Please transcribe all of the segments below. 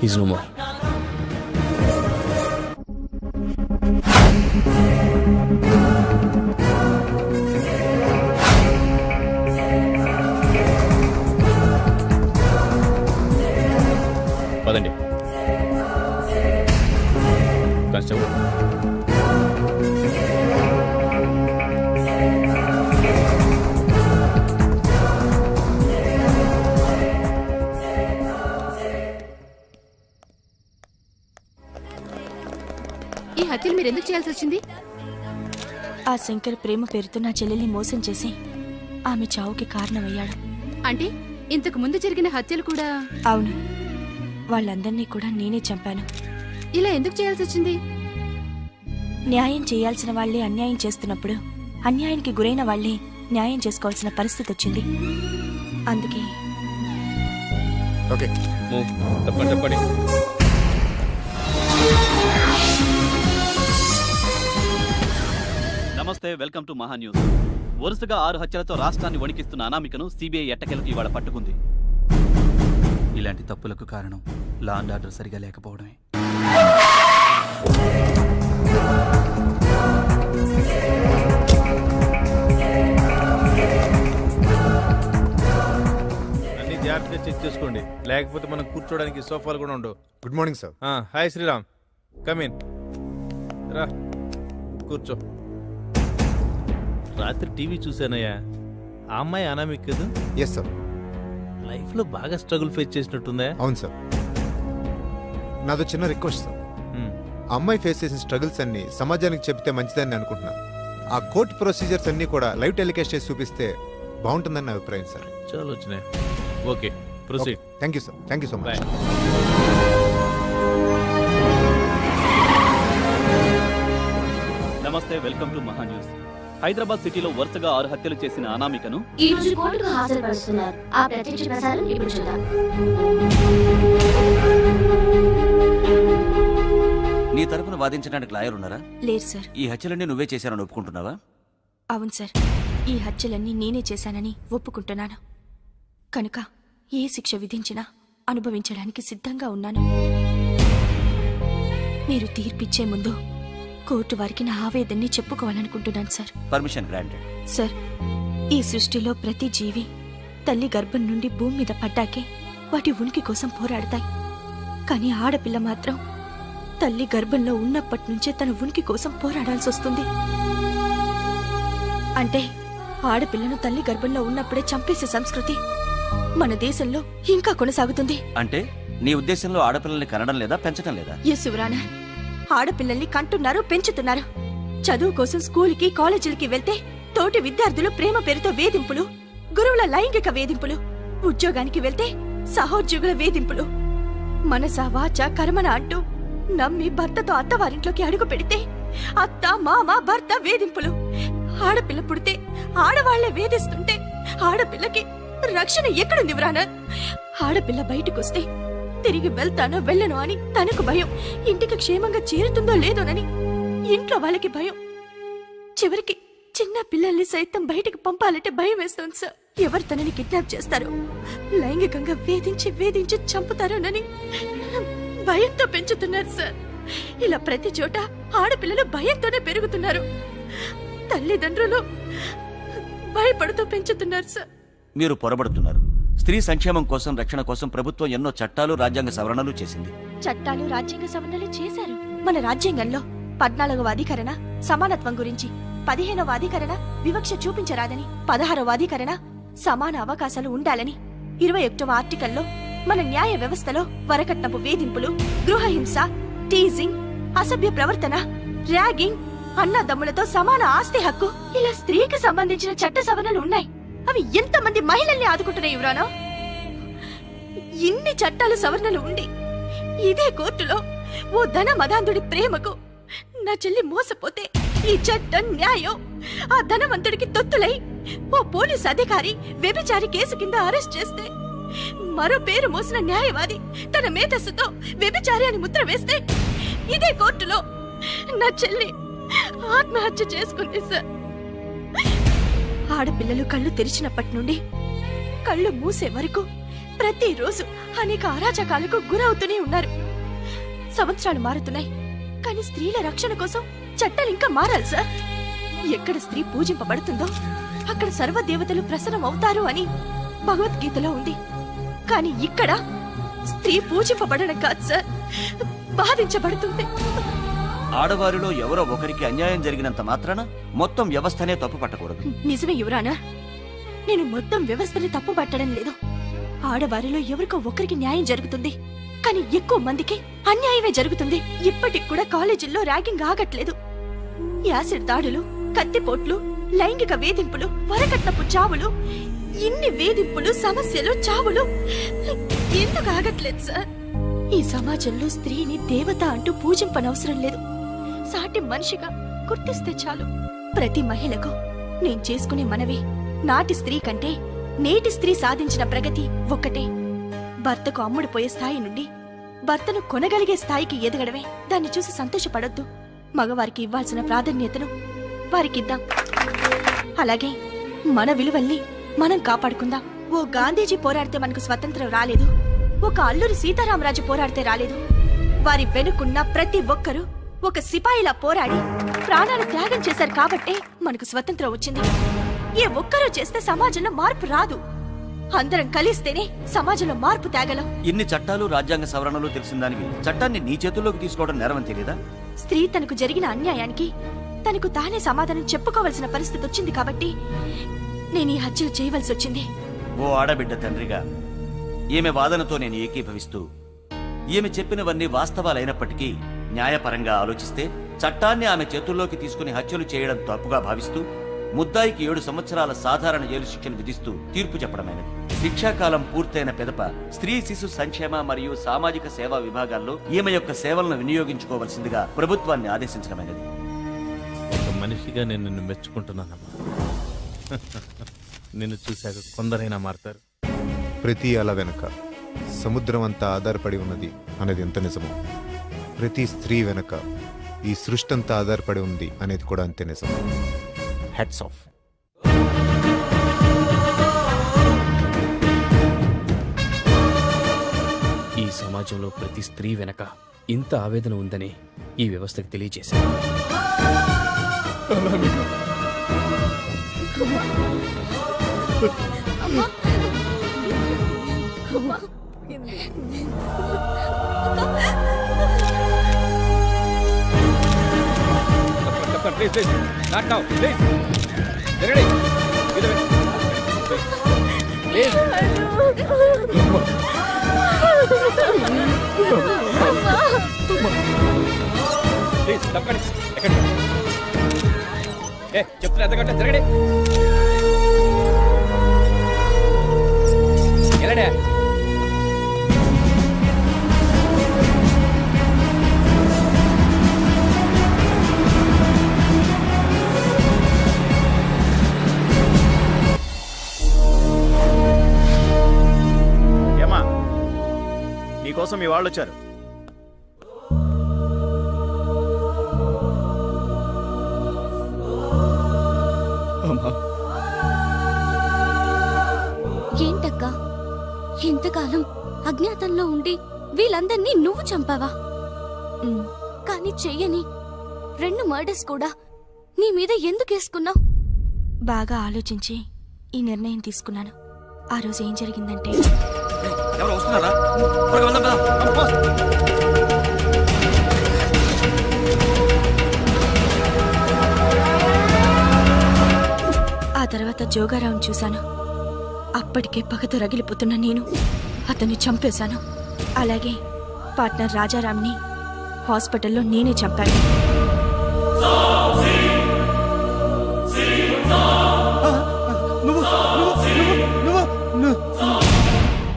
He's no more. పదండి constable. ఈ హత్యలు మీరు ఎందుకు చేయాల్సి వచ్చింది? ఆ శంకర్ ప్రేమ పేరుతో నా చెల్లెల్ని మోసం చేసి ఆమె చావుకి కారణమయ్యాడు. అంటే ఇంతకు ముందు జరిగిన హత్యలు కూడా? అవును, వాళ్ళందర్నీ కూడా నేనే చంపాను. ఇలా ఎందుకు చేయాల్సి వచ్చింది? న్యాయం చేయాల్సిన వాళ్లే అన్యాయం చేస్తున్నప్పుడు అన్యాయానికి గురైన వాళ్లే న్యాయం చేసుకోవాల్సిన పరిస్థితి వచ్చింది. అందుకే. ఓకే, తప్పండి. నమస్తే, వెల్కమ్ టు మహా న్యూస్. వరుసగా 6 హత్యలతో రాష్ట్రాన్ని వణికిస్తున్న అనామికను సిబిఐ ఎట్టకేలకు ఇవాళ పట్టుకుంది. ఇలాంటి తప్పులకు కారణం లా అండ్ ఆర్డర్ సరిగా లేకపోవడమే. అన్ని జాగ్రత్తగా చెక్ చేసుకోండి, లేకపోతే మనం కూర్చోడానికి సోఫాలు కూడా ఉండవు. Good morning sir. Hi Sriram, come in రా, కూర్చో. రాత్రి టీవీ చూశానయ్యా. ఆ అమ్మాయి అనామిక్ కదా? Yes sir. లైఫ్ లో బాగా స్ట్రగుల్ ఫేస్ చేసినట్టుందా? అవును సార్. నాదో చిన్న రిక్వెస్ట్ సార్. ఆ అమ్మాయి ఫేస్ చేసిన స్ట్రగుల్స్ అన్ని సమాజానికి చెప్తే మంచిదని అనుకుంటున్నాను. ఆ కోర్టు ప్రొసీజర్స్ అన్ని కూడా లైవ్ టెలికాస్ట్ చేసి చూపిస్తే బాగుంటుందని నా అభిప్రాయం సార్. చాలా వచ్చినాయి. Okay, proceed. Thank you sir. Thank you so much. నమస్తే, వెల్కమ్ టు మహా న్యూస్. హైదరాబాద్ సిటీలో వరుసగా 6 హత్యలు చేసిన అనామికను ఈ రోజు కోర్టుకు హాజరుపరుస్తున్నారు. ఆ ప్రత్యక్ష ప్రసారం ఇప్పుడు చూద్దాం. నీ తరపున వాదించడానికి లాయర్ ఉన్నారా? లేదు సార్. ఈ హత్యలన్నీ నువ్వే చేశానని ఒప్పుకుంటున్నావా? అవును సార్, ఈ హత్యలన్నీ నేనే చేశానని ఒప్పుకుంటున్నాను. కనుక ఏ శిక్ష విధించినా అనుభవించడానికి సిద్ధంగా ఉన్నాను. మీరు తీర్పిచ్చే ముందు కోర్టు వారికి నా ఆవేదన్ని చెప్పుకోవాలనుకుంటున్నాను సార్. Permission granted. సార్, ఈ సృష్టిలో ప్రతి జీవి తల్లి గర్భం నుండి భూమి మీద పడ్డాకే వాటి ఉనికి కోసం పోరాడతాయి. కానీ ఆడపిల్ల మాత్రం తల్లి గర్భంలో ఉన్నప్పటి నుంచే తన ఉనికి కోసం పోరాడాల్సి వస్తుంది. అంటే ఆడపిల్లను తల్లి గర్భంలో ఉన్నప్పుడే చంపేసే సంస్కృతి మన దేశంలో ఇంకా కొనసాగుతుంది. అంటే నీ ఉద్దేశంలో ఆడపిల్లల్ని కనడం లేదా, పెంచడం లేదా? ఎస్ యువరానా, ఆడపిల్లల్ని కంటున్నారు, పెంచుతున్నారు. చదువు కోసం స్కూల్కి, కాలేజీలకి వెళ్తే తోటి విద్యార్థులు ప్రేమ పేరుతో వేధింపులు, గురువుల లైంగిక వేధింపులు, ఉద్యోగానికి వెళ్తే సహోద్యోగుల వేధింపులు, మనస వాచ కర్మన అంటూ నమ్మి భర్తతో అత్తవారింట్లోకి అడుగు పెడితే అత్త, మామ, భర్త వేధింపులు. ఆడపిల్ల పుడితే ఆడవాళ్లే వేధిస్తుంటే ఆడపిల్లకి రక్షణ ఎక్కడుంది వ్రానా? ఆడపిల్ల బయటకొస్తే తిరిగి వెళ్తానో వెళ్ళను అని తనకు భయం, ఇంటికి క్షేమంగా చేరుతుందో లేదోనని ఇంట్లో వాళ్ళకి భయం, చివరికి చిన్న పిల్లల్ని సైతం బయటికి పంపాలంటే భయం వేస్తోంది సార్. ఎవరు తనని కిడ్నాప్ చేస్తారో, లైంగికంగా వేధించి చంపుతారోనని భయంతో పెంచుతున్నారు సార్. ఇలా ప్రతి చోట ఆడపిల్లలు భయంతోనే పెరుగుతున్నారు. తల్లిదండ్రులు భయపడుతూ పెంచుతున్నారు సార్. మీరు పొరబడుతున్నారు. స్త్రీ సంక్షేమం కోసం, రక్షణ కోసం ప్రభుత్వం ఎన్నో చట్టాలు, రాజ్యాంగ సవరణలు చేసింది. చట్టాలు, రాజ్యాంగ సవరణలు చేశారు. మన రాజ్యాంగంలో 14వ అధికరణ సమానత్వం గురించి, 15వ అధికరణ వివక్ష చూపించరాదని, 16వ అధికరణ సమాన అవకాశాలు ఉండాలని, 21వ ఆర్టికల్లో మన న్యాయ వ్యవస్థలో వరకట్నపు వేధింపులు, గృహహింస, టీజింగ్, అసభ్య ప్రవర్తన, ర్యాగింగ్, అన్నదమ్ములతో సమాన ఆస్తి హక్కు, ఇలా స్త్రీకి సంబంధించిన చట్ట సవరణలు ఉన్నాయి. అవి ఎంతమంది మహిళల్ని ఆదుకుంటున్నాయి యువరానా? ఇన్ని చట్టాలు, సవరణలు ఉండి ఇదే కోర్టులో ఓ ధన మదాంధుడి ప్రేమకు నా చెల్లి మోసపోతే ఈ చట్టం, న్యాయం ఆ ధనవంతుడికి తొత్తులై ఓ పోలీస్ అధికారి వ్యభిచారి కేసు కింద అరెస్ట్ చేస్తే, మరో పేరు మోసిన న్యాయవాది తన మేధస్సుతో వ్యభిచారి అని ముద్ర వేస్తే ఇదే కోర్టులో నా చెల్లి ఆత్మహత్య చేసుకుంది సార్. ఆడపిల్లలు కళ్ళు తెరిచినప్పటి నుండి కళ్ళు మూసే వరకు ప్రతిరోజు అనేక అరాచకాలకు గురవుతూనే ఉన్నారు. సంవత్సరాలు మారుతున్నాయి, కానీ స్త్రీల రక్షణ కోసం చట్టాలు ఇంకా మారాలి సార్. ఎక్కడ స్త్రీ పూజింపబడుతుందో అక్కడ సర్వదేవతలు ప్రసన్నం అవుతారు అని భగవద్గీతలో ఉంది. కానీ ఇక్కడ స్త్రీ పూజింపబడడం కాదు సార్, బాధించబడుతుంది. ఆడవారిలో ఎవరో ఒకరికి అన్యాయం జరిగినంత మాత్రాన మొత్తం వ్యవస్థనే తప్పు పట్టకూడదు. నిజమే యువరానా, నేను మొత్తం వ్యవస్థని తప్పు పట్టడం లేదు. ఆడవారిలో ఎవరికో ఒకరికి న్యాయం జరుగుతుంది, కానీ ఎక్కువ మందికి అన్యాయమే జరుగుతుంది. ఇప్పటికి కూడా కాలేజీల్లో ర్యాగింగ్ ఆగట్లేదు. యాసిడ్ దాడులు, కత్తిపోట్లు, లైంగిక వేధింపులు, వరకట్నపు చావులు, ఇన్ని వేధింపులు, సమస్యలు, చావులు ఎందుకు ఆగట్లేదు సార్? ఈ సమాజంలో స్త్రీని దేవత అంటూ పూజింపనవసరం లేదు, సాటి మనిషిగా గుర్తిస్తే చాలు. ప్రతి మహిళకు నేను చేసుకునే మనవి, నాటి స్త్రీ కంటే నేటి స్త్రీ సాధించిన ప్రగతి ఒక్కటే. భర్తకు అమ్ముడుపోయే స్థాయి నుండి భర్తను కొనగలిగే స్థాయికి ఎదగడమే. దాన్ని చూసి సంతోషపడొద్దు. మగవారికి ఇవ్వాల్సిన ప్రాధాన్యతను వారికిద్దాం. అలాగే మన విలువల్ని మనం కాపాడుకుందాం. ఓ గాంధీజీ పోరాడితే మనకు స్వతంత్రం రాలేదు, ఒక అల్లూరి సీతారామరాజు పోరాడితే రాలేదు. వారి వెనుకున్న ప్రతి ఒక్కరూ ఒక సిపాయిలా పోరాడి ప్రాణాలు త్యాగం చేశారు కాబట్టే మనకు స్వతంత్రం వచ్చింది. ఏ ఒక్కరూ చేస్తే సమాజంలో మార్పు రాదు. అందరం కలిస్తేనే సమాజంలో మార్పు తేగలం. ఇన్ని చట్టాలు, రాజ్యాంగ సవరణలు తెలిసిన దానివి చట్టాన్ని నీ చేతుల్లోకి తీసుకోవడం నేరమని తెలియదా? స్త్రీ తనకు జరిగిన అన్యాయానికి తనకు తానే సమాధానం చెప్పుకోవాల్సిన పరిస్థితి వచ్చింది కాబట్టి నేను ఈ హత్యలు చేయవలసి వచ్చింది. ఓ ఆడబిడ్డ తండ్రిగా ఈమె వాదనతో నేను ఏకీభవిస్తూ, ఈమె చెప్పినవన్నీ వాస్తవాలైనప్పటికీ న్యాయపరంగా ఆలోచిస్తే చట్టాన్ని ఆమె చేతుల్లోకి తీసుకుని హత్యలు చేయడం తప్పుగా భావిస్తూ ముద్దాయికి 7 సంవత్సరాల సాధారణ జైలు శిక్షను విధిస్తూ తీర్పు చెప్పడమైనది. శిక్షాకాలం పూర్తయిన పిదప స్త్రీ శిశు సంక్షేమ మరియు సామాజిక సేవా విభాగాల్లో ఈమె యొక్క సేవలను వినియోగించుకోవలసిందిగా ప్రభుత్వాన్ని ఆదేశించడమైనది. ఒక మనిషిగా నేను నిన్ను మెచ్చుకుంటున్నానమ్మా. నిన్ను చూశాక కొందరైనా మారతారు. ప్రతి అల వెనక సముద్రం అంతా ఆధారపడి ఉన్నది అనేది ఎంత నిజమో, ప్రతి స్త్రీ వెనక ఈ సృష్టి అంతా ఆధారపడి ఉంది అనేది కూడా అంతే నిజం. Hats off. ఈ సమాజంలో ప్రతి స్త్రీ వెనక ఇంత ఆవేదన ఉందని ఈ వ్యవస్థకు తెలియజేశారు. Please please not now please జరగండి ప్లీజ్ ప్లీజ్ తప్పండి ఎక్కడి చెప్తున్నా ఎంతకంటే జరగండి ఎలాడే నీకోసం మీ వాళ్ళు వచ్చారు. ఏంటక్కా, ఇంతకాలం అజ్ఞాతంలో ఉండి వీళ్ళందర్నీ నువ్వు చంపావా? కానీ చెయ్యని 2 మర్డర్స్ కూడా నీ మీద ఎందుకు వేసుకున్నావు? బాగా ఆలోచించి ఈ నిర్ణయం తీసుకున్నాను. ఆ రోజు ఏం జరిగిందంటే, ఎవరు వస్తున్నారా? త్వరగా వెళ్దాం కదా. ఆ తర్వాత జోగారావుని చూశాను. అప్పటికే పగతో రగిలిపోతున్న నేను అతన్ని చంపేశాను. అలాగే పార్ట్నర్ రాజారాంని హాస్పిటల్లో నేనే చంపాను.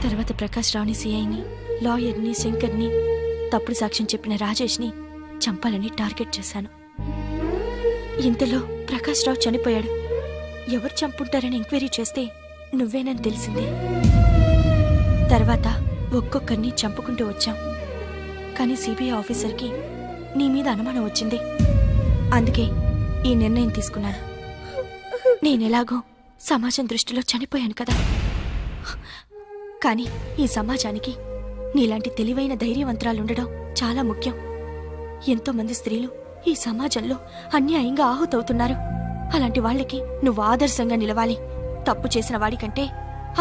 తర్వాత ప్రకాష్ రావుని, సిఐని, లాయర్ని, శంకర్ని, తప్పుడు సాక్ష్యం చెప్పిన రాజేష్ని చంపాలని టార్గెట్ చేశాను. ఇంతలో ప్రకాష్ రావు చనిపోయాడు. ఎవరు చంపుంటారని ఎంక్వైరీ చేస్తే నువ్వేనని తెలిసింది. తర్వాత ఒక్కొక్కరిని చంపుకుంటూ వచ్చాం. కానీ సిబిఐ ఆఫీసర్కి నీ మీద అనుమానం వచ్చింది. అందుకే ఈ నిర్ణయం తీసుకున్నాను. నేనెలాగో సమాజం దృష్టిలో చనిపోయాను కదా, కానీ ఈ సమాజానికి నీలాంటి తెలివైన ధైర్యవంతరాలుండడం చాలా ముఖ్యం. ఎంతో మంది స్త్రీలు ఈ సమాజంలో అన్యాయంగా ఆహుతవుతున్నారు. అలాంటి వాళ్ళకి నువ్వు ఆదర్శంగా నిలవాలి. తప్పు చేసిన వాడికంటే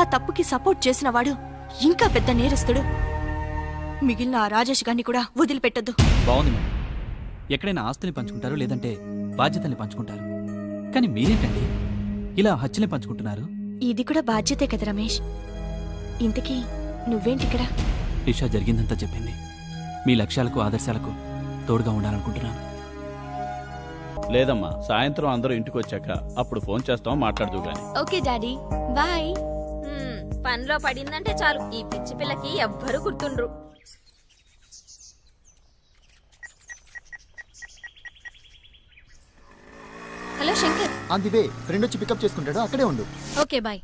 ఆ తప్పుకి సపోర్ట్ చేసిన వాడు ఇంకా పెద్ద నేరస్తుడు. మిగిలిన ఆ రాజేష్ గారిని కూడా వదిలిపెట్టద్దు. బాగుంది మేడం. ఎక్కడైనా ఆస్తుల్ని పంచుకుంటారు, లేదంటే బాధ్యతల్ని పంచుకుంటారు. కానీ మీరేంటండి ఇలా హత్యల్ని పంచుకుంటున్నారు? ఇది కూడా బాధ్యతే కదా రమేష్. ఇంతకీ నువ్వేంటిక్కడ? ఇషా జరిగిందంతా చెప్పింది. మీ లక్ష్యాలకు ఆదర్శాలకు తోడుగా ఉండాలనుకుంటున్నాను. లేదమ్మా, సాయంత్రం అందరూ ఇంటికి వచ్చాక అప్పుడు ఫోన్ చేస్తాం, మాట్లాడుతూ గాని. Okay daddy, bye. పనిలో పడిందంటే చాలు ఈ పిచ్చి పిల్లకి ఎవ్వరూ గుర్తుండ్రు. Hello Shankar. On the way. Friend వచ్చి పికప్ చేసుకుంటాడు, అక్కడే ఉండు. Okay bye.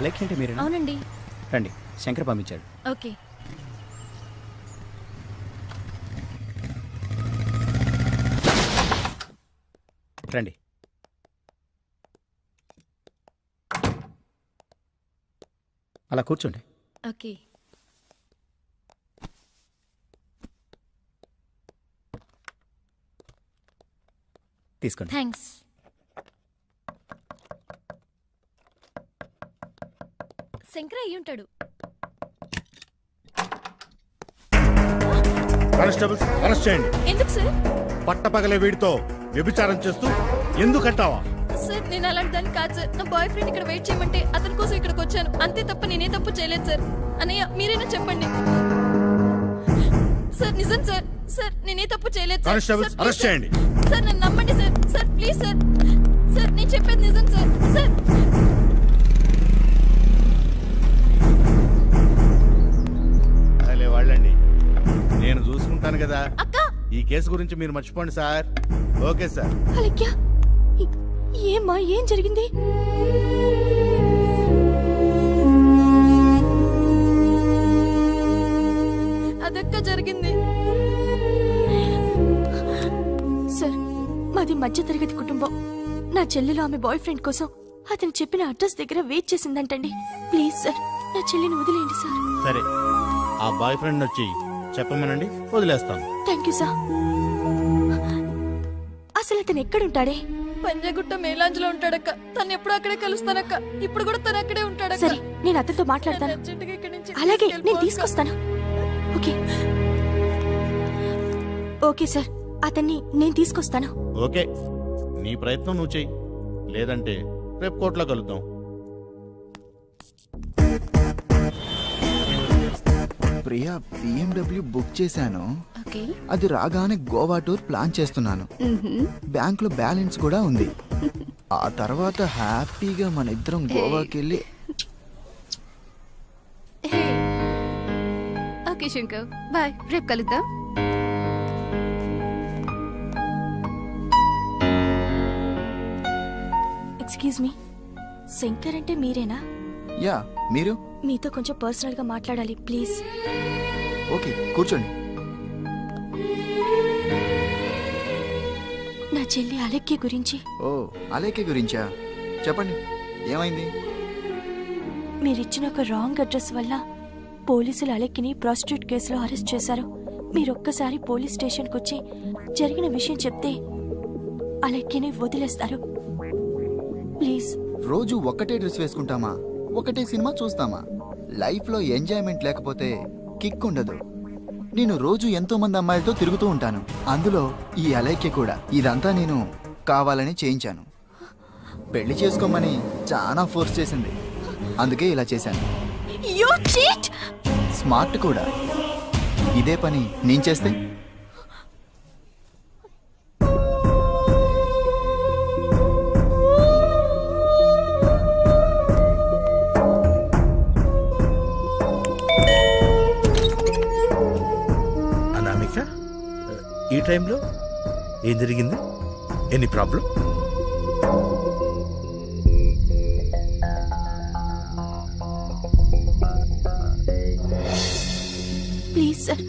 అలెక్స్ అంటే మీరేనా? అవునండి. రండి, శంకర్ పంపించాడు. ఓకే. రండి. అలా కూర్చోండి. ఓకే. తీసుకోండి. థ్యాంక్స్. శంకర్ అయ్యి ఉంటాడు. కానిస్టేబుల్స్ అరెస్ట్ చేయండి. ఎందుకు సార్? పట్టపగలే వీడితో వ్యభిచారం చేస్తూ ఎందుకంటావా? సార్ నేను అలాంటి దాన్ని కాదు సార్. నా బాయ్ ఫ్రెండ్ ఇక్కడ వెయిట్ చేయమంటే అతని కోసం ఇక్కడికి వచ్చాను, అంతే తప్ప నేనే తప్పు చేయలేదు సార్. అన్నయ్య మీరైనా చెప్పండి సార్. నిజం సార్. సార్ నేనే తప్పు చేయలేదు సార్. కానిస్టేబుల్స్ అరెస్ట్ చేయండి. సార్ నన్ను నమ్మండి sir. Sir please sir. Sir నేను చెప్పేది నిజం సార్. సార్ అలే వాళ్ళండి, నేను చూసుకుంటాను కదా. అక్క. ఈ కేసు గురించి మీరు మర్చిపోండి సార్. Okay sir. అలెక్య, ఏమ్మా, ఏం జరిగింది? అదక్క జరిగింది సార్, మాది మధ్యతరగతి కుటుంబం. నా చెల్లెలు ఆమె బాయ్ ఫ్రెండ్ కోసం అతను చెప్పిన అడ్రస్ దగ్గర వెయిట్ చేసిందంటండి. ప్లీజ్ సార్, నా చెల్లిని వదిలేయండి సార్. సరే, ఆ బాయ్ ఫ్రెండ్ వచ్చి చెప్పమనండి, వదిలేస్తాను. Thank you sir. అసలు అతను ఎక్కడుంటాడే? పంజాగుట్ట మేలాంజ్లో ఉంటాడక్క. తను ఎప్పుడు అక్కడే కలుస్తానక్క. ఇప్పుడు కూడా తను అక్కడే ఉంటాడక్క. సరే, నేను అతనితో మాట్లాడతాను. నన్ను అర్జెంటుగా ఇక్కడి నుంచి అలాగే, నేను తీసుకెళ్ళిపో అక్క. తీసుకొస్తాను. ఓకే ఓకే సార్, అతన్ని నేను తీసుకొస్తాను. ఓకే, నీ ప్రయత్నం నువ్వు చెయ్యి, లేదంటే రేపు కోర్టులో కలుద్దాం. ప్రియా, BMW బుక్ చేశాను. ఓకే. అది రాగానే గోవా టూర్ ప్లాన్ చేస్తున్నాను. బ్యాంక్ లో బ్యాలెన్స్ కూడా ఉంది. ఆ తర్వాత హ్యాపీగా మన ఇద్దరం గోవాకి వెళ్ళి. Okay Shankar, bye. రేపు కలుద్దాం. ఎక్స్క్యూజ్ మీ, శంకర్ అంటే మీరేనా? యా, మీరు? మీతో కొంచెం పర్సనల్ గా మాట్లాడాలి, ప్లీజ్. ఓకే, కూర్చోండి. నా చెల్లి అలెక్కి గురించి. ఓ, అలేకే గురించా? చెప్పండి, ఏమైంది? మీరిచ్చిన ఒక రాంగ్ అడ్రస్ వల్ల పోలీసులు అలెక్కిని ప్రాస్టిట్యూట్ కేసులో అరెస్ట్ చేశారు. మీరొక్కసారి పోలీస్ స్టేషన్కి వచ్చి జరిగిన విషయం చెప్తే అలెక్కిని వదిలేస్తారు. ప్లీజ్. రోజు ఒకటే డ్రెస్ వేసుకుంటామా? ఒకటే సినిమా చూస్తామా? లైఫ్ లో ఎంజాయ్మెంట్ లేకపోతే కిక్ ఉండదు. నేను రోజు ఎంతో మంది అమ్మాయిలతో తిరుగుతూ ఉంటాను, అందులో ఈ అలైక్య కూడా. ఇదంతా నేను కావాలని చేయించాను. పెళ్లి చేసుకోమని చాలా ఫోర్స్ చేసింది, అందుకే ఇలా చేశాను. You cheat! స్మార్ట్ కూడా. ఇదే పని నేను చేస్తే అనామిక, ఈ టైంలో ఏం జరిగింది? Any problem? Please sir.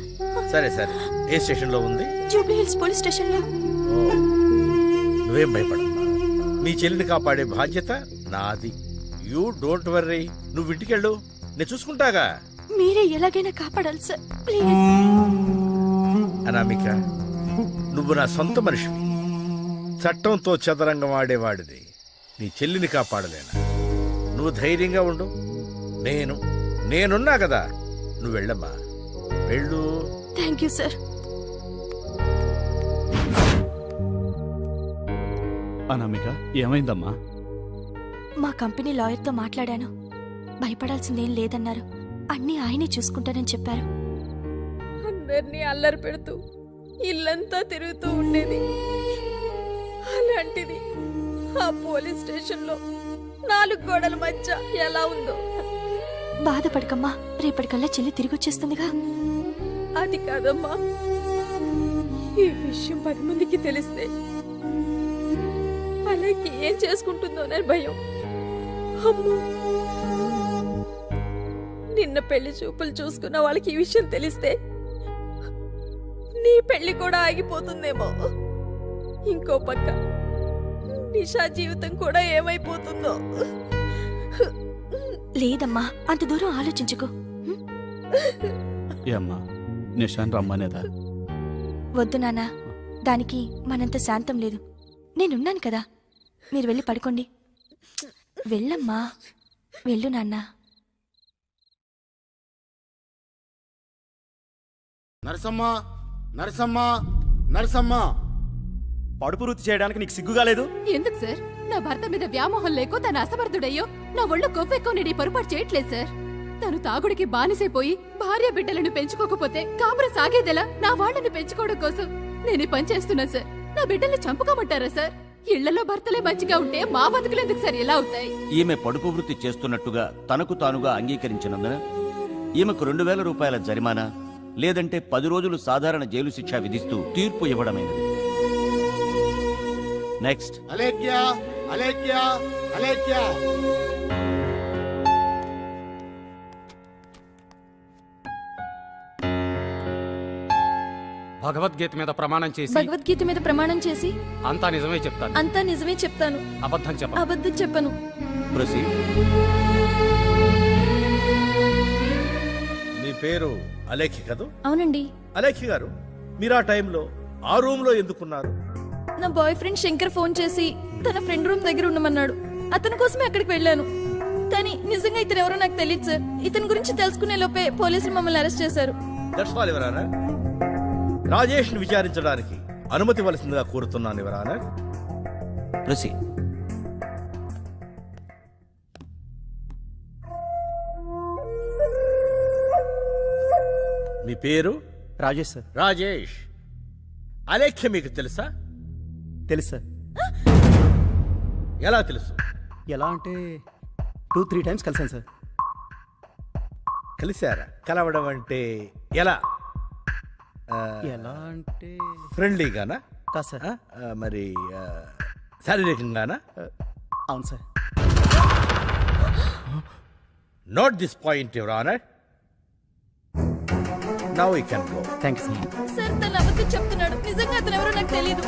సరే సరే, ఏ స్టేషన్లో ఉంది? జూబ్లీ హిల్స్ పోలీస్ స్టేషన్లో. నువ్వేం భయపడ, మీ చెల్లిని కాపాడే బాధ్యత నాది. యూ డోంట్ వర్రీ, నువ్వు ఇంటికెళ్ళు, నేను చూసుకుంటాగా. మీరే ఎలాగైనా కాపాడాలి సార్, ప్లీజ్. అనామిక, నువ్వు నా సొంత మనిషివి. చట్టంతో చదరంగం ఆడేవాడిది. నీ చెల్లిని కాపాడలేనా? నువ్వు ధైర్యంగా ఉండు, నేనున్నా కదా. నువ్వు వెళ్ళమ్మా, వెళ్ళు. Thank you sir. అనామిక, ఏమైందమ్మా? మా కంపెనీ లాయర్తో మాట్లాడాను. భయపడాల్సిందేం లేదన్నారు. అన్నీ ఆయనే చూసుకుంటానని చెప్పారు. అందరినీ అల్లరి పెడుతూ ఇల్లంతా తిరుగుతూ ఉండేది. అలాంటిది ఆ పోలీస్ స్టేషన్లో 4 గోడల మధ్య ఎలా ఉందో. బాధపడకమ్మా, రేపటికల్లా చెల్లి తిరిగొచ్చేస్తుందిగా. అది కాదమ్మా, ఈ విషయం 10 మందికి తెలిస్తే అలాగే ఏం చేసుకుంటుందోనని భయం. అమ్మో, నిన్న పెళ్లి చూపులు చూసుకున్న వాళ్ళకి ఈ విషయం తెలిస్తే నీ పెళ్లి కూడా ఆగిపోతుందేమో. ఇంకో పక్క నిషా జీవితం కూడా ఏమైపోతుందో. లేదమ్మా, అంత దూరం ఆలోచించుకో. ఏమ్మా, నిషాన్ రమ్మనేదా? వద్దు నాన్న, దానికి మనంత శాంతం లేదు. నేనున్నాను కదా, మీరు వెళ్ళి పడుకోండి. వెళ్ళమ్మా, వెళ్ళు నాన్న. నరసమ్మ, నరసమ్మ, నరసమ్మ. పడుపు వృత్తి చేయడానికి నీకు సిగ్గుగా లేదు? ఎందుకు సార్? నా భర్త మీద వ్యామోహం లేకో తన అసమర్థుడయ్యో నా ఒళ్ళు కొవ్వెక్కువ నేను పొరపాటు చేయట్లేదు సార్. తను తాగుడికి బానిసైపోయి భార్య బిడ్డలను పెంచుకోకపోతే కాపురం సాగేదెలా? నా వాళ్ళని పెంచుకోవడం కోసం నేను పని చేస్తున్నా సార్. నా బిడ్డల్ని చంపుకోమంటారా సార్? ఇళ్లలో భర్తలే మంచిగా ఉంటే మా బతుకులు ఎందుకు సార్ ఎలా అవుతాయి? ఈమె పడుపు వృత్తి చేస్తున్నట్టుగా తనకు తానుగా అంగీకరించినందున ఈమెకు 2000 రూపాయల జరిమానా లేదంటే 10 రోజులు సాధారణ జైలు శిక్ష విధిస్తూ తీర్పు ఇవ్వడమైనది. నెక్స్ట్. అలేఖ్య, అలేఖ్య, అలేఖ్య. భగవద్గీత మీద ప్రమాణం చేసి భగవద్గీత మీద ప్రమాణం చేసి అంతా నిజమే చెప్తాను. అంతా నిజమే చెప్తాను, అబద్ధం చెప్పను. ప్రొసీడ్. మీ పేరు అలేఖ్య కదూ? అవునండి. అలేఖ్య గారు, మీరు ఆ టైంలో ఆ రూమ్ లో ఎందుకున్నారు? నా బాయ్ ఫ్రెండ్ శంకర్ ఫోన్ చేసి తన ఫ్రెండ్ రూమ్ దగ్గర ఉండమన్నాడు. అతని కోసమే అక్కడికి వెళ్ళాను. కానీ నిజంగా ఇతను ఎవరో నాకు తెలియదు సార్. ఇతని గురించి తెలుసుకునే లోపే పోలీసులు మమ్మల్ని అరెస్ట్ చేశారు. That's all your honour. Rajesh ని విచారించడానికి అనుమతి ఇవ్వాల్సిందిగా కోరుతున్నాను యువర్ ఆనర్. ప్రొసీడ్. మీ పేరు? రాజేష్ సార్. రాజేష్. అలేఖ్య మీకు తెలుసా? తెలుసు సార్. ఎలా తెలుసు? ఎలా అంటే 2-3 టైమ్స్ కలిసాను సార్. కలిశారా? కలవడం అంటే ఎలా? ఎలా అంటే ఫ్రెండ్లీగానా? కాదు సార్. మరి శారీరకంగానా? అవును sir. Note this point your honour. Now you can go. Thank you sir. Sir తను అబద్ధం చెప్తున్నాడు. నిజంగా అతను ఎవరో నాకు తెలియదు.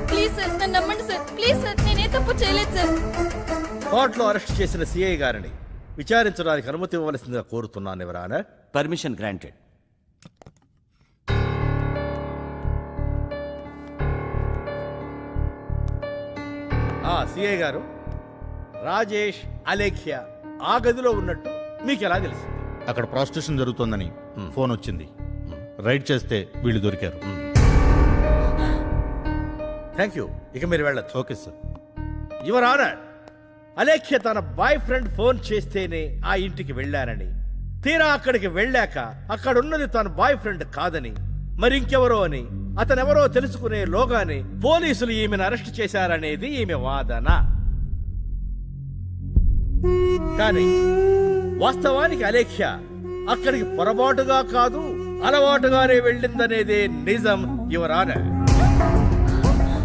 ప్లీజ్ సార్, నన్ను నమ్మండి సార్. ప్లీజ్ సార్, నేనే తప్పు చేయలేదు సార్. కోర్టులో అరెస్ట్ చేసిన సిఐ గారిని విచారించడానికి అనుమతి ఇవ్వవలసిందిగా కోరుతున్నాను your honour. Permission granted. CI గారు, రాజేష్, అలేఖ్య ఆ గదిలో ఉన్నట్టు మీకు ఎలా తెలిసింది? అక్కడ ప్రాస్టిట్యూషన్ జరుగుతోందని ఫోన్ వచ్చింది. రైడ్ చేస్తే వీళ్ళు దొరికారు. Thank you. ఇక మీరు వెళ్ళొచ్చు. Okay sir. Your honour, Alekhya తన బాయ్ ఫ్రెండ్ ఫోన్ చేస్తేనే ఆ ఇంటికి వెళ్ళానని, తీరా అక్కడికి వెళ్ళాక అక్కడున్నది తన బాయ్ ఫ్రెండ్ కాదని, మరింకెవరో అని, అతనెవరో తెలుసుకునే లోగానే పోలీసులు ఈమెను అరెస్ట్ చేశారనేది ఈమె వాదన. కానీ వాస్తవానికి అలేఖ్య అక్కడికి పొరపాటుగా కాదు, అలవాటుగానే వెళ్ళిందనేదే నిజం యువర్ ఆనర్.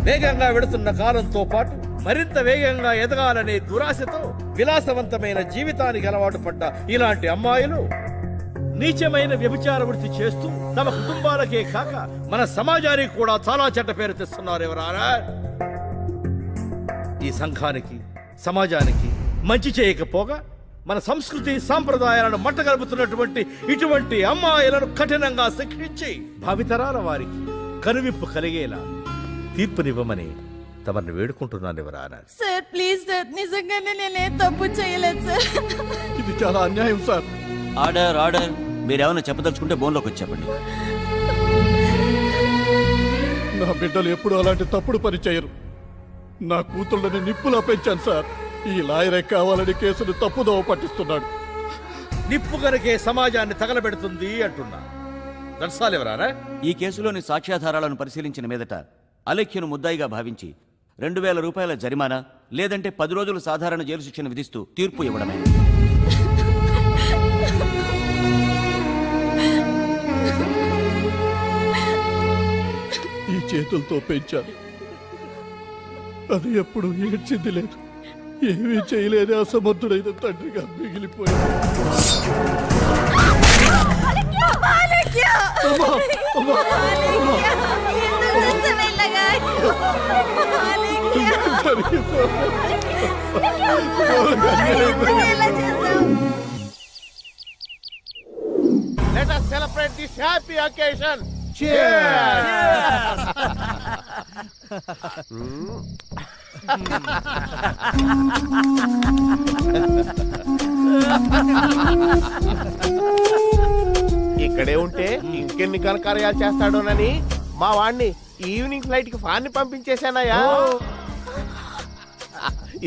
వేగంగా వెళుతున్న కాలంతో పాటు మరింత వేగంగా ఎదగాలనే దురాశతో విలాసవంతమైన జీవితానికి అలవాటు పడ్డ ఇలాంటి అమ్మాయిలు నీచమైన వ్యభిచార వృత్తి చేస్తూ తమ కుటుంబాలకే కాక మన సమాజానికి కూడా చాలా చెడ్డ పేరు తెస్తున్నారు ఎవరారా. ఈ సంఘానికి సమాజానికి మంచి చేయకపోగా మన సంస్కృతి సాంప్రదాయాలను మట్టగలుపుతున్నటువంటి ఇటువంటి అమ్మాయిలను కఠినంగా శిక్షించి భావితరాల వారికి కనువిప్పు కలిగేలా తీర్పునివ్వమని తమని వేడుకుంటున్నాను ఎవరానా. సార్ ప్లీజ్ సార్, నిజంగానే నేనే తప్పు చేయలేదు సార్. ఇది చాలా అన్యాయం సార్. Order order. మీరేమైనా చెప్పదలుచుకుంటే బోన్లోకి వచ్చి చెప్పండి. నా బిడ్డలు ఎప్పుడు అలాంటి తప్పుడు పని చేయరు. నా కూతుళ్ళని నిప్పులా పెంచాను సార్. ఈ లాయరే కావాలని కేసును తప్పుదోవ పట్టిస్తున్నాడు. నిప్పు గనకే సమాజాన్ని తగలబెడుతుంది అంటున్నా. దర్శాలు ఎవరానా? ఈ కేసులోని సాక్ష్యాధారాలను పరిశీలించిన మీదట అలేఖ్యను ముద్దాయిగా భావించి 2000 రూపాయల జరిమానా లేదంటే 10 రోజులు సాధారణ జైలు శిక్షను విధిస్తూ తీర్పు ఇవ్వడమే. ఈ చేతులతో పెంచాను. అది ఎప్పుడు ఏడ్చింది లేదు. ఏమీ చేయలేని అసమర్థుడైన తండ్రిగా మిగిలిపోయాడు. Let us celebrate this happy occasion. ఇక్కడే ఉంటే ఇంకెన్ని ఘనకార్యాలు చేస్తాడోనని మా వాడిని ఈవినింగ్ ఫ్లైట్ కి ఫాన్ని పంపించేశానయ్యా.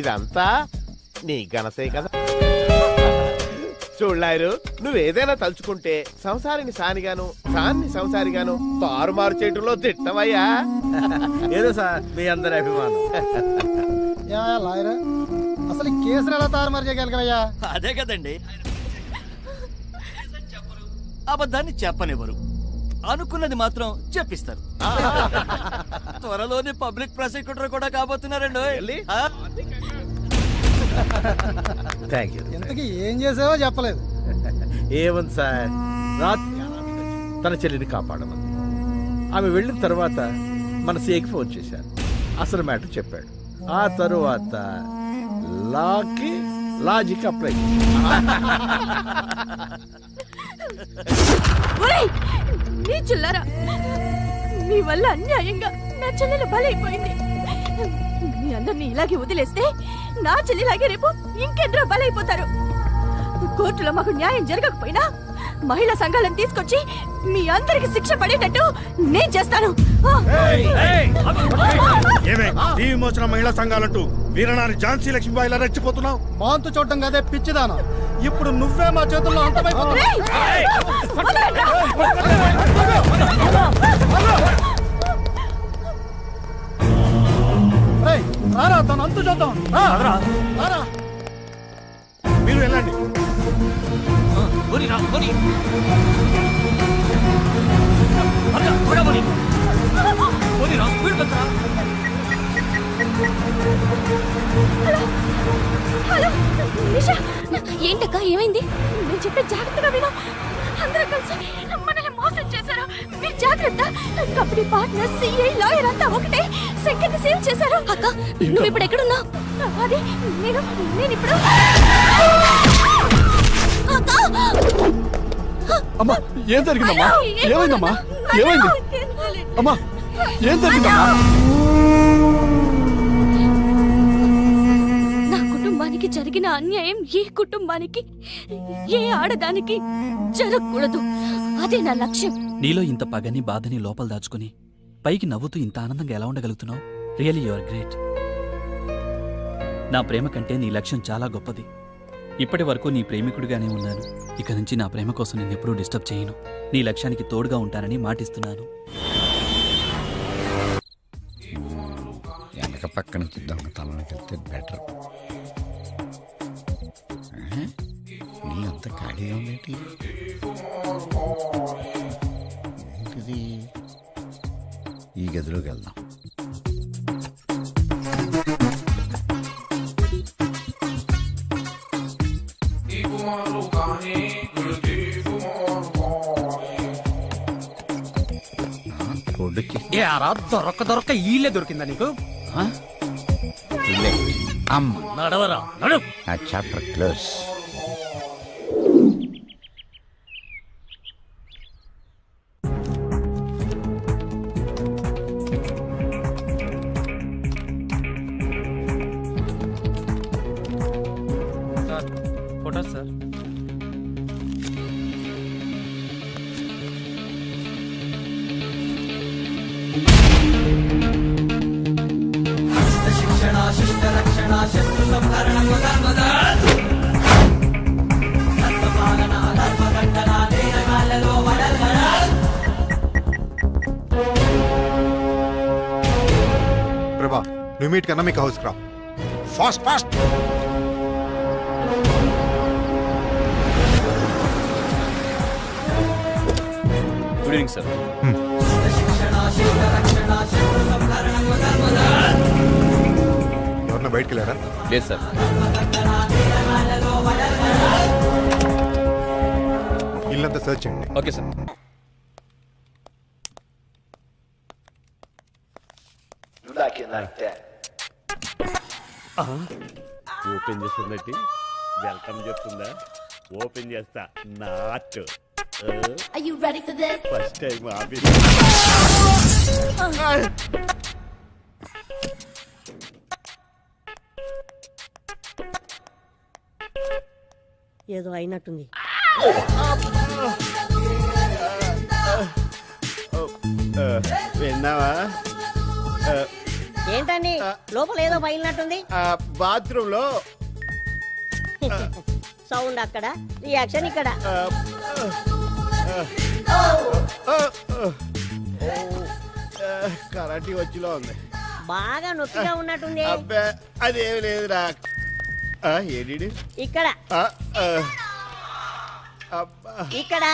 ఇదంతా నీ ఘనతే కదా. చూడలాయరు, నువ్వేదైనా తలుచుకుంటే సంసారిని సానిగాను సాన్ని సంసారిగాను తారుమారు చేయటంలో తిట్టవయ్యా. ఏదో సార్ మీ అందరి అభిమానం. లాయరా, అసలు ఈ కేసును ఎలా తారుమారు చేయగలిగావయ్యా? అదే కదండి, అబద్ధాన్ని చెప్పనివ్వరు, అనుకున్నది మాత్రం చెప్పిస్తారు. త్వరలోనే పబ్లిక్ ప్రాసిక్యూటర్ కూడా కాబోతున్నారండి. Thank you. ఇంతకీ ఏం చేసావో చెప్పలేదు. ఏముంది సార్, రాత్రి తన చెల్లిని కాపాడమంది. ఆమె వెళ్ళిన తర్వాత మన సీఏకి ఫోన్ చేశాను. అసలు మ్యాటర్ చెప్పాడు. ఆ తరువాత లాజిక్ అప్లై. నీచుల్లారా, మీ వల్ల అన్యాయంగా నా చెల్లెలు బలైపోయింది. మీ అందరినీ ఇలాగే వదిలేస్తే నా చెల్లిలాగే రేపు ఇంకెందరో బలైపోతారు. కోర్టులో మాకు న్యాయం జరగకపోయినా మహిళా సంఘాలను తీసుకొచ్చి మీ అందరికి శిక్ష పడేటట్టు నేను చేస్తాను. విమోచన మహిళా సంఘాలంటూ వీరనారి ఝాన్సీ లక్ష్మీబాయిలా రెచ్చిపోతున్నావు. మాంతు చూడటం కదే పిచ్చిదానా. ఇప్పుడు నువ్వే మా చేతుల్లో అంతమైపోతున్నావు. రారా, తను అంతు చూద్దాం. మీరు వెళ్ళండి. హలో నిషా, ఏంటక్క ఏమైంది? నేను చెప్పే జాగ్రత్తగా విను. అందరూ కలిసి మనల్ని మోసం చేశారు. మీరు జాగ్రత్త. కంపెనీ పార్ట్నర్, సిఐ, లాయర్ అంతా ఒకటే. సెకండ్ సేవ్ చేశారు. అక్క, నువ్వు ఇప్పుడు ఎక్కడున్నా? అది నేను ఇప్పుడు. అమ్మా, ఏం జరిగిందమ్మా? ఏమైందమ్మా? ఏమైంది అమ్మా? ఏం జరిగిందమ్మా? నా కుటుంబానికి జరిగిన అన్యాయం ఏ కుటుంబానికి, ఏ ఆడదానికి జరగకూడదు. అదే నా లక్ష్యం. నీలో ఇంత పగని బాధని లోపల దాచుకుని పైకి నవ్వుతూ ఇంత ఆనందంగా ఎలా ఉండగలుగుతున్నావు? Really you are great. నా ప్రేమ కంటే నీ లక్ష్యం చాలా గొప్పది. ఇప్పటి వరకు నీ ప్రేమికుడిగానే ఉన్నాను. ఇక నుంచి నా ప్రేమ కోసం నేను ఎప్పుడూ డిస్టర్బ్ చేయను. నీ లక్ష్యానికి తోడుగా ఉంటానని మాటిస్తున్నాను. వెనక పక్క నుంచి దొంగతనానికి వెళ్తే బెటర్. నీ అంత ఖాళీగా ఉండేటి ఏంటిది? ఈ గదిలోకి వెళ్దాం. దొరక్క ఈళ్ళే దొరికిందా నీకు? అమ్మ నడవరా నడు. ఆ chapter close. Sir photo sir. Prabha నువ్వు మీట్ కన్నా మీకు హౌస్ రా fast fast. Good evening sir. ఎవరన్నా బయటికి వెళ్ళారా? లేదు సార్. ఇల్లంతా సర్చ్ చేయండి. Okay sir. ఓపెన్ చేస్తుందటి వెల్కమ్ చెప్తుందా? ఓపెన్ చేస్తా నాట్ ఫస్ట్ టైం ఆఫీస్. ఏదో అయినట్టుంది. విన్నావా? ఏంటండి లోపల ఏదో బయలునట్టుంది? బాత్రూమ్ లో సౌండ్ అక్కడ, రియాక్షన్ ఇక్కడ. కరాటీ వచ్చిలో ఉంది. బాగా నొప్పిగా ఉన్నట్టుంది. అబ్బే అదేమి లేదురా. ఏడి ఇక్కడ ఇక్కడ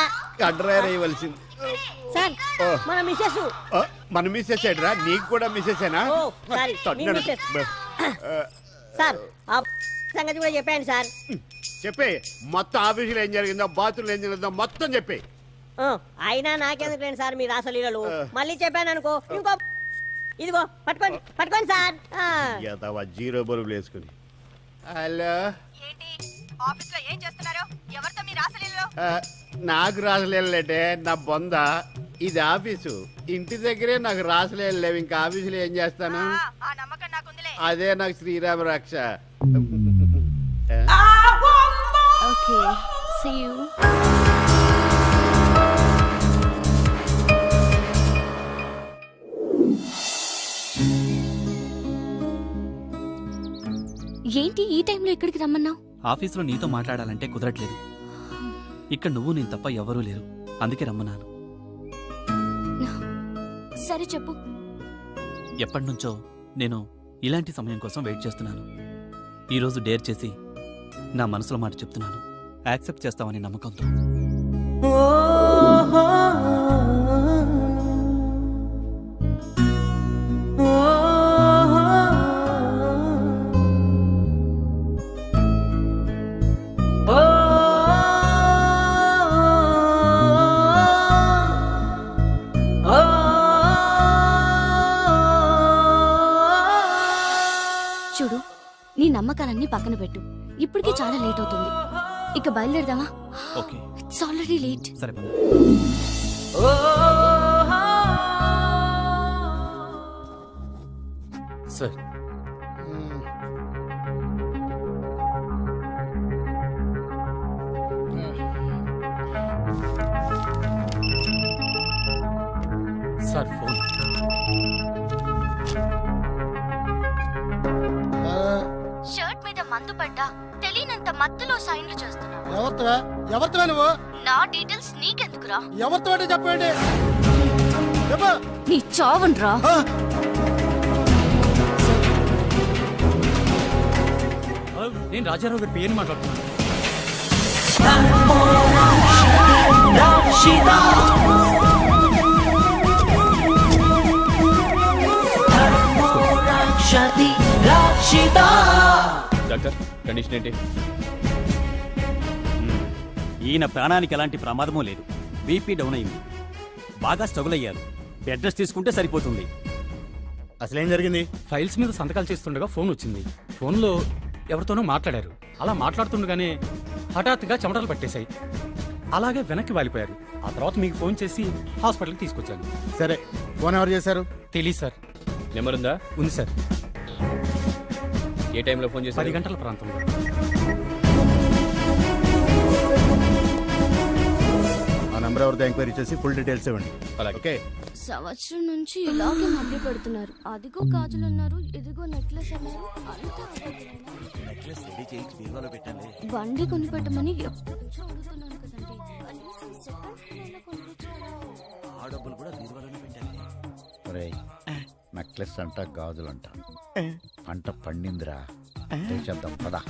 కండ్రాయర్ అయ్యవలసింది. సార్ మన మిస్సెస్. మన మిస్సెస్ ఏడ్రా? నీకు కూడా మిస్సెసేనా? సారీ మీ మిస్సెస్. సార్ ఆ సంగతి కూడా చెప్పాను సార్. చెప్పే మొత్తం ఆఫీసులో ఏం జరిగిందో బాత్రూంలో ఏం జరిగిందో మొత్తం చెప్పే. అయినా నాకెందుకు లేండి సార్ మీరు రాసలీలలు. మళ్ళీ చెప్పాను అనుకో ఇంకో ఇదిగో పట్టుకోండి పట్టుకోండి సార్. యథావా జీరో బల్బులు వేసుకుని. హలో ఏం చేస్తున్నారు? ఎవరితో మీ రాసలీలలో? నాకు రాసలేదంటే నా బొంద. ఇది ఆఫీసు. ఇంటి దగ్గరే నాకు రాసలేదు లేవు. ఇంకా ఆఫీసులో ఏం చేస్తాను? అదే నాకు శ్రీరామ రక్ష. Okay see you. ఏంటి ఈ టైంలో ఇక్కడికి రమ్మన్నావు? ఆఫీస్లో నీతో మాట్లాడాలంటే కుదరట్లేదు. ఇక్కడ నువ్వు నేను తప్ప ఎవరూ లేరు, అందుకే రమ్మన్నాను. సరే చెప్పు. ఎప్పటినుంచో నేను ఇలాంటి సమయం కోసం వెయిట్ చేస్తున్నాను. ఈరోజు డేర్ చేసి నా మనసులో మాట చెప్తున్నాను. యాక్సెప్ట్ చేస్తామని నమ్మకంతో. చూడు, నీ నమ్మకాలన్నీ పక్కన పెట్టు. ఇప్పటికీ చాలా లేట్ అవుతుంది. ఇక బయలుదేరదామా? Okay it's already late. సరే పద. Sir sir phone. షర్ట్ మీద మందు పడ్డా తెలియనంత మత్తులో సైన్లు చేస్తున్నావు. ఎవరితో నువ్వు? నా డీటెయిల్స్ నీకెందుకురా? ఎవరితో అంటే చెప్పండి. నీ చావుండ్రా. నేను రాజారావు గారి పేరు మాట్లాడుతున్నాను. డాక్టర్ కండిషన్ ఏంటి? ఈయన ప్రాణానికి ఎలాంటి ప్రమాదమూ లేదు. బీపీ డౌన్ అయింది. బాగా స్ట్రగుల్ అయ్యారు. బెడ్ రెస్ట్ తీసుకుంటే సరిపోతుంది. అసలేం జరిగింది? ఫైల్స్ మీద సంతకాలు చేస్తుండగా ఫోన్ వచ్చింది. ఫోన్లో ఎవరితోనో మాట్లాడారు. అలా మాట్లాడుతుండగానే హఠాత్తుగా చెమటలు పట్టేశాయి. అలాగే వెనక్కి వాలిపోయారు. ఆ తర్వాత మీకు ఫోన్ చేసి హాస్పిటల్కి తీసుకొచ్చాను. సరే, ఫోన్ ఎవరు చేశారు? తెలీదు సార్. నెంబర్ ఉందా? ఉంది సార్. ఏ టైంలో ఫోన్ 10 గంటల ప్రాంతంలో. ఆ నెంబర్ ఎవరితో ఎంక్వైరీ చేసి ఫుల్ డీటెయిల్స్ ఇవ్వండి. అలాగే. ఓకే. సంవత్సరం నుంచి ఇలాగే మభ్య పెడుతున్నారు. అదిగో గాజులు అన్నారు, ఇదిగో నెక్లెస్ అన్నారు. అంతా అబద్ధమేనా? నెక్లెస్ రెడీ చేయించి బీరువాలో పెట్టండి. బండి కొనిపెట్టమని ఎప్పటి నుంచో అడుగుతున్నాను కదండి. కనీసం సెకండ్ హ్యాండ్ అయినా కొనిపించాలా? ఆ డబ్బులు కూడా బీరువాలోనే పెట్టండి. ఒరేయ్, నెక్లెస్ అంట గాజులంట పంట పండిందిరా. చేద్దాం పదా.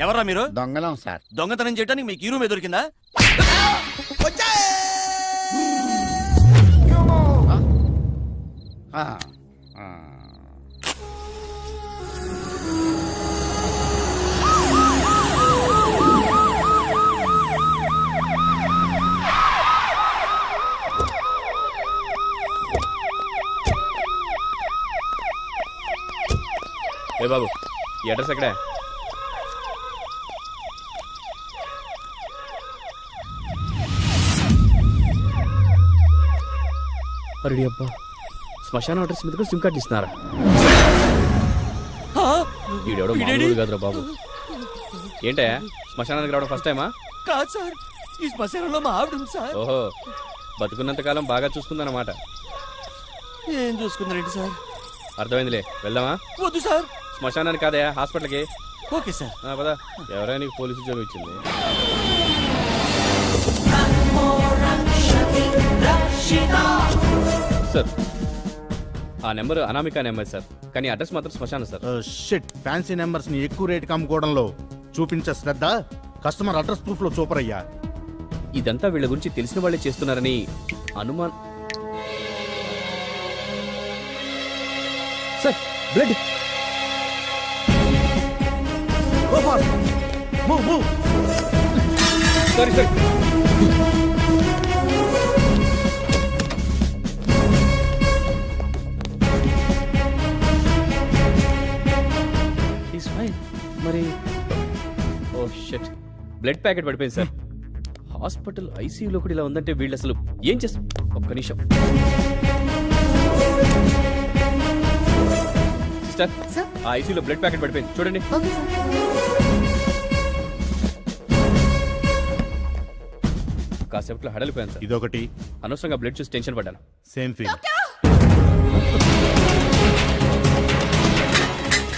ఎవరా మీరు? దొంగలం సార్. దొంగతనం చేయడానికి మీకు ఈ రూమ్ దొరికిందా? ఏ బాబు, ఈ అడ్రస్ ఎక్కడే? అరే అబ్బా, శ్మశాన అడ్రస్ మీదకి సిమ్ కార్డు ఇస్తున్నారా? ఈడెవడో మామూలు కాదురా బాబు. ఏంటయ్యా, శ్మశానానికి రావడం ఫస్ట్ టైమా? కాదు సార్, ఈ శ్మశానంలో మా ఆవిడ ఉంది సార్. ఓహో, బతుకున్నంత కాలం బాగా చూసుకుందన్నమాట. ఏం చూసుకుందండి సార్? అర్థమైందిలే, వెళ్దామా? వద్దు సార్. శ్మశానానికి కాదయా, హాస్పిటల్కి. Okay sir. పదా, ఎవరైనా నీకు పోలీసు ఉద్యోగం ఇచ్చింది? సార్, ఆ నెంబర్ అనామిక నెంబర్ సార్, కానీ అడ్రస్ మాత్రం శ్మశానం సార్. షిట్, ఫ్యాన్సీ నెంబర్స్ ని ఎక్కువ రేటుకి అమ్ముకోవడంలో చూపించే శ్రద్ధ కస్టమర్ అడ్రస్ ప్రూఫ్ లో సూపర్ అయ్యా. ఇదంతా వీళ్ళ గురించి తెలిసిన వాళ్ళే చేస్తున్నారని అనుమానం. Sir, blood. Sorry sir. Is fine. మరి ఓ షిట్, బ్లడ్ ప్యాకెట్ పడిపోయింది సార్. హాస్పిటల్ ఐసీయూలో కూడా ఇలా ఉందంటే వీళ్ళు అసలు ఏం చేస్తారు? ఒక్క నిమిషం సిస్టర్, ఆ ఐసీయూలో బ్లడ్ ప్యాకెట్ పడిపోయింది, చూడండి. కాసేపట్లో హడలిపోయాను సార్. ఇదొకటి. అనవసరంగా బ్లడ్ చూసి టెన్షన్ పడ్డాను. Same feel.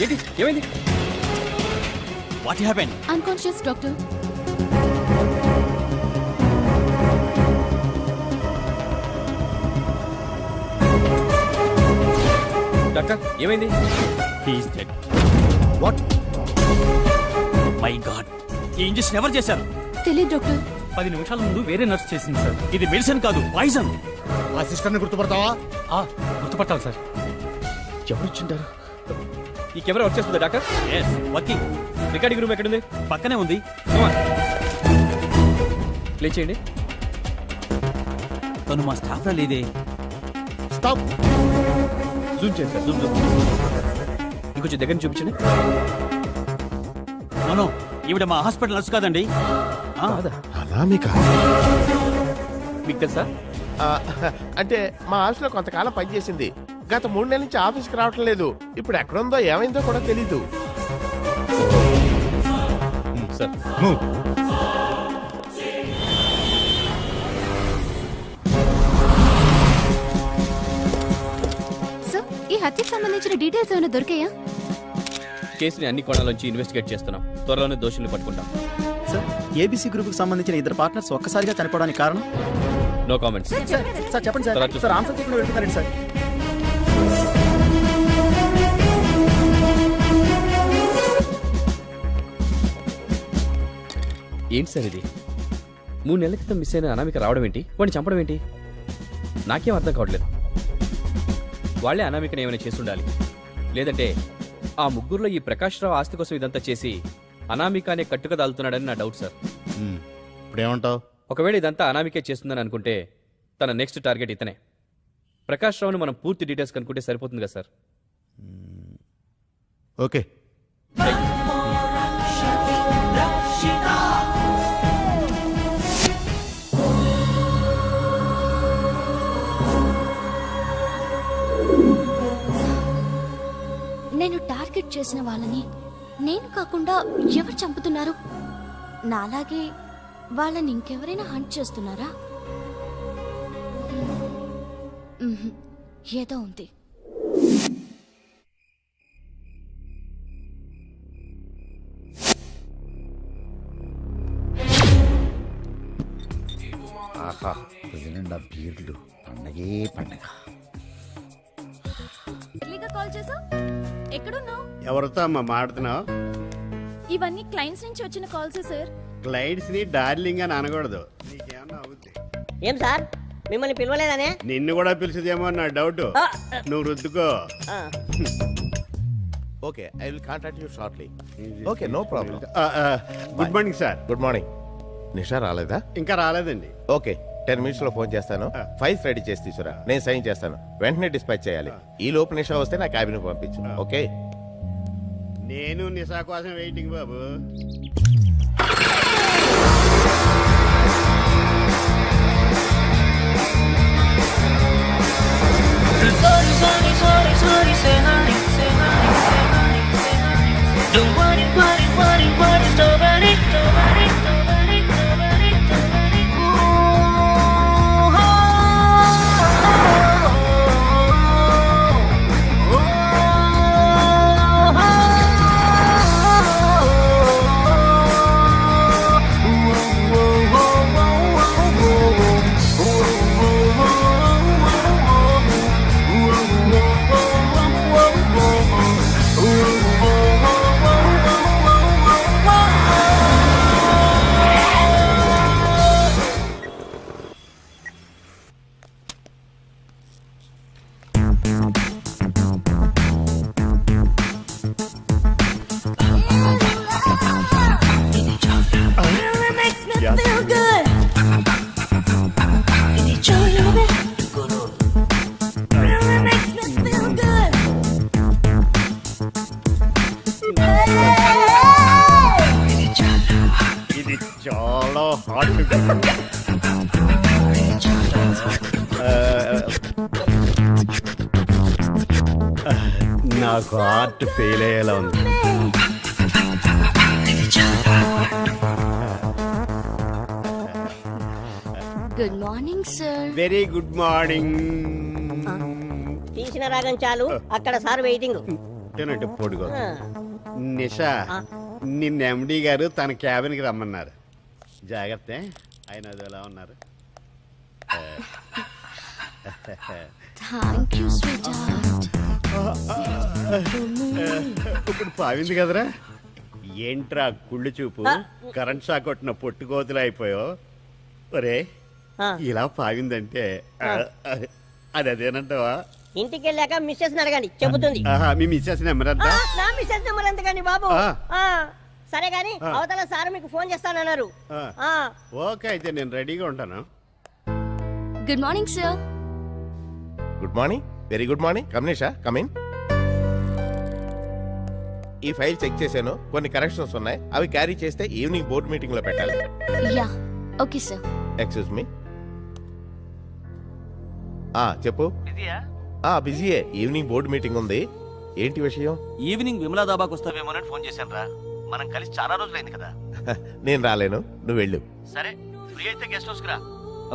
ఏంటి, ఏమైంది? What happen? Unconscious doctor. Doctor, ఏమైంది? He is dead. What? My god, ఈ ఇంజెక్షన్ ఎవరు చేశారు? తెలియదు డాక్టర్. 10 నిమిషాల ముందు వేరే నర్స్ చేసింది సార్. ఇది మెడిసిన్ కాదు, పాయిజన్. ఆ సిస్టర్ ని గుర్తుపడతావా? గుర్తుపట్టాలి సార్. ఎవరు వచ్చింటారు? ఈ కెమెరా వర్క్ చేస్తుందా doctor? Yes, working. Recording room ఎక్కడుంది? పక్కనే ఉంది. ప్లే చేయండి. తను మా స్టాఫ్ లో లేదే. స్టాప్. జూమ్ చేయండి సార్, జూమ్ జూమ్. ఇంకొంచెం దగ్గర నుంచి చూపించండి. నో, ఈవిడ మా హాస్పిటల్ నర్స్ కాదండి. అనామిక. మీకు తెలుసా? అంటే మా ఆఫీస్లో కొంతకాలం పనిచేసింది. గత 3 నెలల నుంచి ఆఫీస్కి రావటం లేదు. ఇప్పుడు ఎక్కడుందో ఏమైందో కూడా తెలీదు. Sir, move. సార్, ఈ హత్యకు సంబంధించిన డీటెయిల్స్ ఏమైనా దొరికాయా? కేసుని అన్ని కోణాల్లోంచి ఇన్వెస్టిగేట్ చేస్తున్నాం. త్వరలోనే దోషుల్ని పట్టుకుంటాం. సార్, ఏబీసీ గ్రూప్ కి సంబంధించిన 2 పార్ట్నర్స్ ఒక్కసారిగా చనిపోవడానికి కారణం? No comments. సార్ చెప్పండి తర్వాత చూస్తాం. ఆన్సర్ చెప్పకుండా వెళ్తున్నారండి సార్. ఏంటి సార్ ఇది? 3 నెలల క్రితం మిస్ అయిన అనామిక రావడం ఏంటి, వాడిని చంపడం ఏంటి? నాకేం అర్థం కావట్లేదు. వాళ్ళే అనామికని ఏమైనా చేస్తుండాలి, లేదంటే ఆ ముగ్గురులో ఈ ప్రకాష్ రావు ఆస్తి కోసం ఇదంతా చేసి అనామికానే కట్టుక దాల్తున్నాడని నా డౌట్ సార్. ఇప్పుడేమంటావు? ఒకవేళ ఇదంతా అనామికే చేస్తుందని అనుకుంటే తన నెక్స్ట్ టార్గెట్ ఇతనే. ప్రకాష్ రావుని మనం పూర్తి డీటెయిల్స్ కనుక్కుంటే సరిపోతుంది కదా సార్? ఓకే. నేను టార్గెట్ చేసిన వాళ్ళని నేను కాకుండా ఎవరు చంపుతున్నారు? నాలాగే వాళ్ళని ఇంకెవరైనా హంట్ చేస్తున్నారా? ఏదో ఉంది. ఆహా, నిండా బీర్లు, పండగే పండగ. కాల్ చేసా? ఎక్కడున్నావు? ఎవరితో అమ్మా మాడుతున్నావు? ఇవన్నీ క్లయింట్స్ నుంచి వచ్చిన కాల్స్ సార్. క్లయింట్స్ ని డార్లింగ్ అని అనకూడదు. నీకేమన్నా అవుద్ది. ఏం సార్ మిమ్మల్ని పిలవలేదనే? నిన్ను కూడా పిలిచేదేమో నా డౌట్. నువ్వు రుద్దుకో. Okay, I will contact you shortly. Okay, no problem. Good morning sir. Good morning. Nisha రాలేదా? ఇంకా రాలేదండి. ఓకే, 10 minutes లో ఫోన్ చేస్తాను. ఫైల్స్ రెడీ చేసి తీసుకురా, నేను సైన్ చేస్తాను. వెంటనే డిస్పాచ్ చేయాలి. ఈ లోపు నిషా వస్తే నా క్యాబిన్ పంపించు. ఓకే. నేను నిషా కోసం వెయిటింగ్ బాబు. ఇది చాలా హాట్. నాకు హార్ట్ ఫెయిల్ అయ్యేలా ఉంది. Good morning sir. Very good morning. తీసిన రాగం చాలు, అక్కడ సార్ వెయిటింగ్. ఏనంటే పొడుగు. నిషా, నిన్న ఎండి గారు తన క్యాబిన్కి రమ్మన్నారు. జాగ్రత్త, ఆయన అది ఎలా ఉన్నారు? Thank you sweet heart. ఇప్పుడు పావింది కదరా? ఏంట్రా కుళ్ళు చూపు, కరెంట్ షాక్ కొట్టిన పొట్టు కోతులు అయిపోయావు. ఒరే, ఇలా పావిందంటే అది అదేనంటావా? ఇంటికి వెళ్ళాక మిస్సెస్ అడగండి, చెబుతుంది. మీ మిస్సెస్ నెంబర్ అంతా? నా మిస్సెస్ నెంబర్ ఎంతకండి బాబు? సరే గాని అవతల సార్ మీకు ఫోన్ చేస్తానన్నారు. ఓకే, అయితే నేను రెడీగా ఉంటాను. Good morning sir. Good morning, very good morning. కమనేషా, కమ్ ఇన్. ఈ ఫైల్ చెక్ చేశాను, కొన్ని కరెక్షన్స్ ఉన్నాయి. అవి క్యారీ చేస్తే ఈవినింగ్ బోర్డ్ మీటింగ్ లో పెట్టాలి. Yeah, okay sir. Excuse me. చెప్పు. బిజీయే, ఈవినింగ్ బోర్డు మీటింగ్ ఉంది. ఏంటి విషయం? ఈవినింగ్ విమలా దాబాకు వస్తావేమోనని ఫోన్ చేశాను రా. మనం కలిసి చాలా రోజులైంది కదా. నేను రాలేను, నువ్వు వెళ్ళు. సరే, ఫ్రీ అయితే గెస్ట్ హౌస్ కి రా.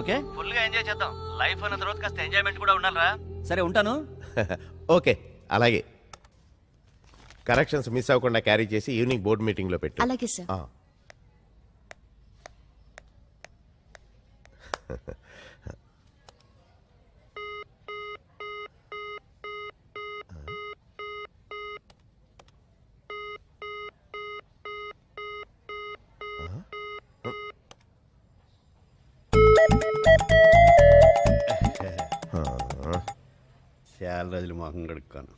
ఓకే, ఫుల్ గా ఎంజాయ్ చేద్దాం. లైఫ్ అన్న తర్వాత కాస్త ఎంజాయ్మెంట్ కూడా ఉండాలిరా. సరే, ఉంటాను. ఓకే, అలాగే. కరెక్షన్స్ మిస్ అవ్వకుండా క్యారీ చేసి ఈవినింగ్ బోర్డు మీటింగ్ లో పెట్టు. అలాగే సార్. చాలా రోజులు మొహం కడుక్కోను.